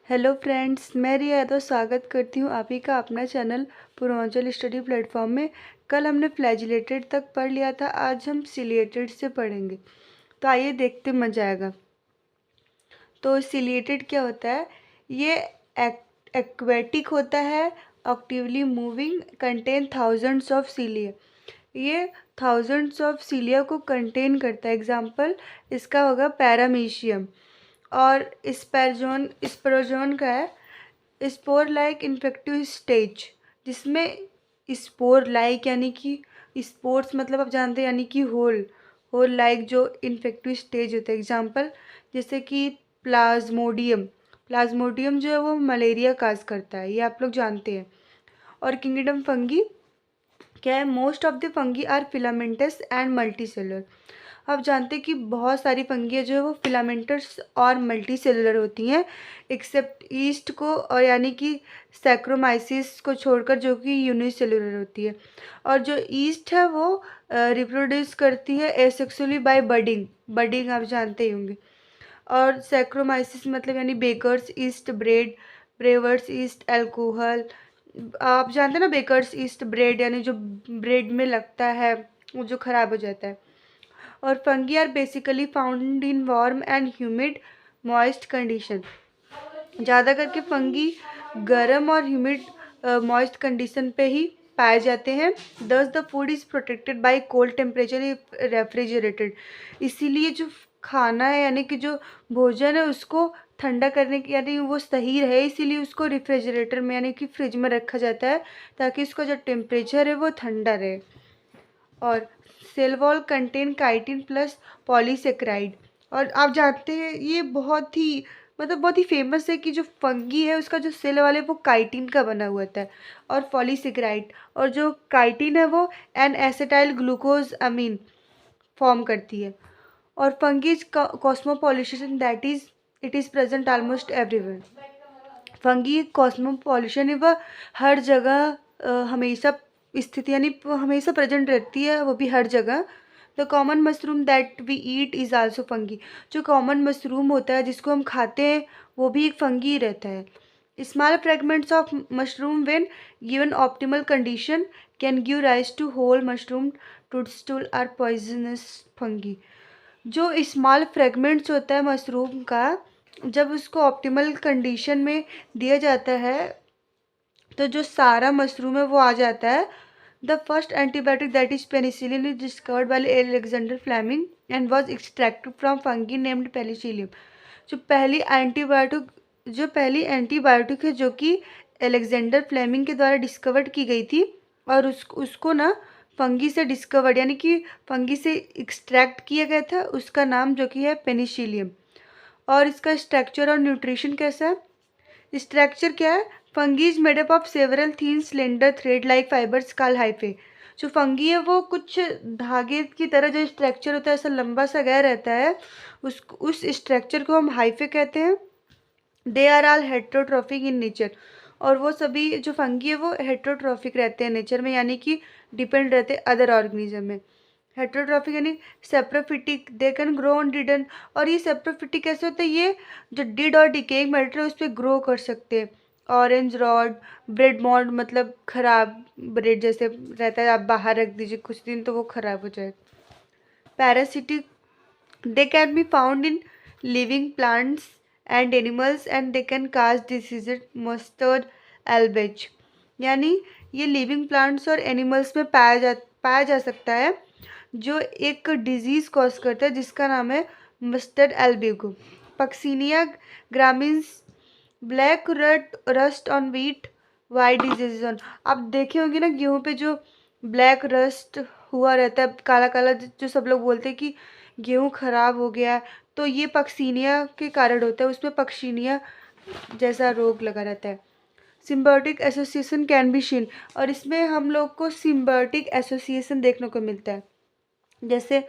Hello friends, मैं रिया यादव स्वागत करती हूँ आप ही का अपना चैनल पूर्वांचल स्टडी प्लेटफॉर्म में। कल हमने फ्लैजिलेटेड तक पढ़ लिया था, आज हम सिलिएटेड से पढ़ेंगे। तो आइए देखते, मजा आएगा। तो सिलिएटेड क्या होता है? ये एक्वेटिक होता है, actively moving, contain thousands of सीलिया। ये थाउजेंड्स ऑफ सीलिया को कंटेन करता है। एग्जाम्पल इसका होगा पैरामीशियम। और स्पेरोजोन का है स्पोर लाइक इन्फेक्टिव स्टेज, जिसमें स्पोर लाइक यानी कि स्पोर्ट्स मतलब आप जानते हैं, यानी कि होल होल लाइक जो इन्फेक्टिव स्टेज होता है। एग्जाम्पल जैसे कि प्लाज्मोडियम। प्लाज्मोडियम जो है वो मलेरिया काज करता है, ये आप लोग जानते हैं। और किंगडम फंगी क्या है? Most of the fungi are filamentous and multicellular. आप जानते हैं कि बहुत सारी फंगियाँ जो है वो फिलामेंटस और मल्टी सेलुलर होती हैं, एक्सेप्ट ईस्ट को, और यानी कि सैक्रोमाइसिस को छोड़कर, जो कि यूनिसेलुलर होती है। और जो ईस्ट है वो रिप्रोड्यूस करती है एसेक्सुअली बाय बडिंग। बडिंग आप जानते ही होंगे। और सैक्रोमाइसिस मतलब यानी baker's yeast bread, brewer's yeast alcohol. आप जानते हैं ना, बेकर्स ईस्ट ब्रेड यानी जो ब्रेड में लगता है वो जो खराब हो जाता है। और fungi are basically found in warm and humid moist condition. ज़्यादा करके फंगी गर्म और ह्यूमिड मॉइस्ट कंडीशन पे ही पाए जाते हैं। दस the food is protected by cold temperature refrigerated. इसीलिए जो खाना है यानी कि जो भोजन है उसको ठंडा करने की, यानी वो सही रहे, इसीलिए उसको रेफ्रिजरेटर में यानी कि फ्रिज में रखा जाता है, ताकि उसका जो टेम्परेचर है वो ठंडा रहे। और cell wall contain chitin plus polysaccharide. और आप जानते हैं ये बहुत ही फेमस है कि जो फंगी है उसका जो सेल वाले वो काइटिन का बना हुआ था, और पॉलीसेक्राइड। और जो काइटिन है वो N acetyl glucose amine form करती है। और fungi cosmopolitan, that is it is present almost everywhere. Fungi cosmopolitan है, वह हर जगह हमेशा स्थिति यानी हमेशा प्रेजेंट रहती है, वो भी हर जगह। The common mushroom that we eat is also fungi. जो कॉमन मशरूम होता है जिसको हम खाते हैं वो भी एक फंगी ही रहता है। Small fragments of mushroom when given optimal condition can give rise to whole mushroom toadstool are poisonous fungi. जो स्मॉल फ्रेगमेंट्स होता है मशरूम का, जब उसको ऑप्टिमल कंडीशन में दिया जाता है तो जो सारा मशरूम है वो आ जाता है। The first antibiotic that is penicillin is discovered by Alexander Fleming and was extracted from fungi named penicillium. जो पहली एंटीबायोटिक है जो कि एलेक्जेंडर फ्लेमिंग के द्वारा डिस्कवर्ड की गई थी, और उसको ना फंगी से डिस्कवर्ड यानी कि फंगी से एक्सट्रैक्ट किया गया था, उसका नाम जो कि है पेनिसिलियम। और इसका स्ट्रक्चर और न्यूट्रिशन कैसा है? स्ट्रक्चर क्या है? Fungi is made up of several thin slender thread like fibres called hyphae. जो फंगी है वो कुछ धागे की तरह जो स्ट्रक्चर होता है, ऐसा लंबा सा गया रहता है, उस स्ट्रक्चर को हम हाइफे कहते हैं। They are all heterotrophic in nature. और वो सभी जो फंगी है वो हेट्रोट्रॉफिक रहते हैं नेचर में, यानी कि डिपेंड रहते हैं अदर ऑर्गेनिज्म में। हेट्रोट्रॉफिक यानी saprophytic, they can grow on didn't. और ये सेप्रोफिटिक कैसे होते हैं? ये जो डिड और डिकेइंग मैटर है उस पर ग्रो कर सकते हैं। ऑरेंज रॉड, ब्रेड मॉड मतलब खराब ब्रेड जैसे रहता है, आप बाहर रख दीजिए कुछ दिन तो वो खराब हो जाएगा। Parasitic, they can be found in living plants and animals and they can cause diseases mustard albage। यानी ये लिविंग प्लांट्स और एनिमल्स में पाया जा सकता है, जो एक डिजीज कॉज करता है जिसका नाम है mustard Albugo. Puccinia graminis, black rust on wheat, white disease on. आप देखे होंगे ना गेहूं पे जो ब्लैक रस्ट हुआ रहता है, काला काला, जो सब लोग बोलते हैं कि गेहूं खराब हो गया है, तो ये पक्सीनिया के कारण होता है, उसमें पक्सीनिया जैसा रोग लगा रहता है। सिम्बायोटिक एसोसिएशन कैन बी शीन। और इसमें हम लोग को सिम्बायोटिक एसोसिएशन देखने को मिलता है, जैसे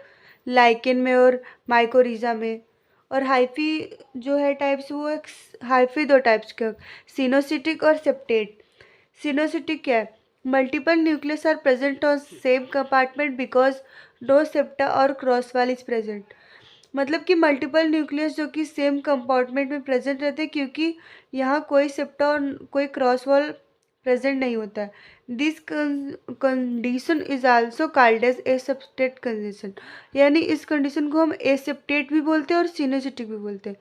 लाइकेन में और माइकोरिजा में। और हाइफी जो है टाइप्स, वो एक हाइफी दो टाइप्स के, सिनोसिटिक और सेप्टेट। सिनोसिटिक क्या है? Multiple nucleus are present on same compartment because no septa और क्रॉस वाल इज प्रेजेंट। मतलब कि मल्टीपल न्यूक्लियस जो कि सेम कंपार्टमेंट में प्रेजेंट रहते हैं, क्योंकि यहाँ कोई सेप्टा और कोई क्रॉस वॉल प्रेजेंट नहीं होता है। This condition is also called as aseptate condition, यानी इस कंडीशन को हम एसेप्टेट भी बोलते हैं और सिनोसिटिक भी बोलते हैं।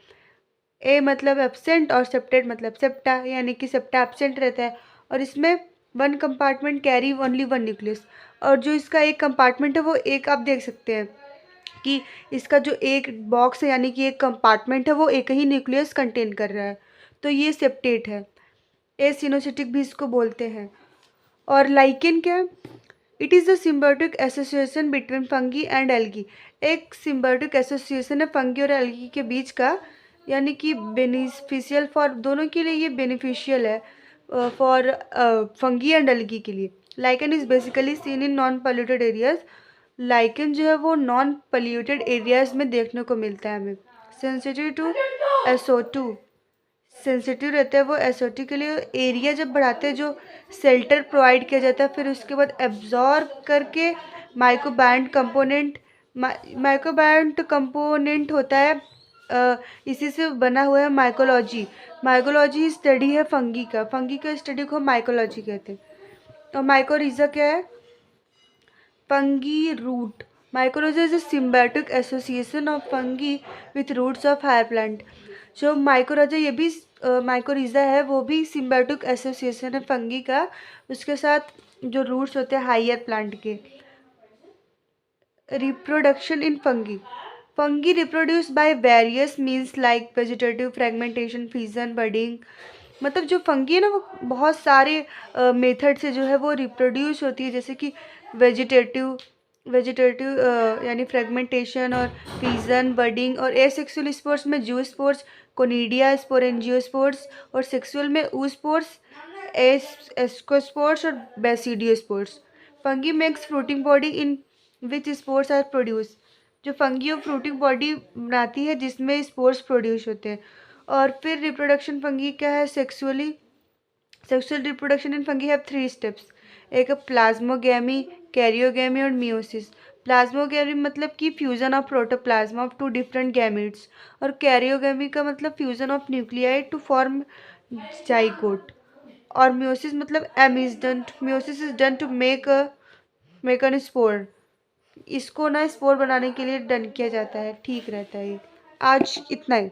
ए मतलब एब्सेंट और सेप्टेट मतलब सेप्टा, यानी कि सेप्टा एब्सेंट रहता है और इसमें one compartment carry only one nucleus, और जो इसका एक कंपार्टमेंट है वो एक, आप देख सकते हैं कि इसका जो एक बॉक्स है यानी कि एक कंपार्टमेंट है वो एक ही न्यूक्लियस कंटेन कर रहा है, तो ये सेप्टेट है। एसिनोसिटिक भी इसको बोलते हैं। और लाइकेन क्या है? It is the symbiotic association between fungi and algae. एक सिम्बायोटिक एसोसिएशन है फंगी और एल्गी के बीच का, यानी कि बेनिफिशियल फॉर दोनों के लिए, ये बेनिफिशियल है फॉर फंगी एंड एल्गी के लिए। Lichen is basically seen in non polluted areas. Lichen जो है वो नॉन पॉल्यूटेड एरियाज में देखने को मिलता है हमें। सेंसिटिव टू SO2, सेंसिटिव रहता है वो SO2 के लिए। एरिया जब बढ़ाते हैं, जो शेल्टर प्रोवाइड किया जाता है, फिर उसके बाद एब्जॉर्ब करके माइक्रोबायंट कंपोनेंट, माइक्रोबायंट कंपोनेंट होता है, इसी से बना हुआ है माइकोलॉजी। माइकोलॉजी स्टडी है फंगी का, फंगी का स्टडी को माइकोलॉजी कहते हैं। और माइकोरिजा क्या है? Fungi root. Mycorrhiza is a symbiotic association of fungi with roots of higher plant। जो माइकोरिजा, ये भी माइकोरिजा है, वो भी सिम्बायोटिक एसोसिएशन है फंगी का, उसके साथ जो रूट्स होते हैं हायर प्लांट के। Reproduction in fungi. Fungi reproduce by various means like vegetative fragmentation, fission, budding. मतलब जो फंगी है ना, वो बहुत सारे मेथड से जो है वो रिप्रोड्यूस होती है, जैसे कि वेजिटेटिव वेजिटेटिव यानी फ्रेगमेंटेशन, और फिजन, बडिंग, और एसेक्सुअल स्पोर्स में जू स्पोर्स, कोनिडिया, स्पोरेंजियोस्पोर्स, और सेक्सुअल में ऊ स्पोर्स, एस्कोस्पोर्स, और basidiospores. Fungi makes fruiting body in which spores are produce. जो फंगी और फ्रूटिंग बॉडी बनाती है जिसमें स्पोर्स प्रोड्यूस होते हैं। और फिर रिप्रोडक्शन फंगी क्या है? Sexual reproduction in fungi have 3 steps. एक है प्लाज्मोगैमी, कैरियोगैमी और मियोसिस। प्लाज्मोगैमी मतलब कि fusion of protoplasm of 2 different gametes, और कैरियोगैमी का मतलब fusion of nuclei to form zygote. और मियोसिस मतलब meiosis is done to make an spore. इसको ना स्पोर बनाने के लिए डन किया जाता है। ठीक रहता है ये। आज इतना ही।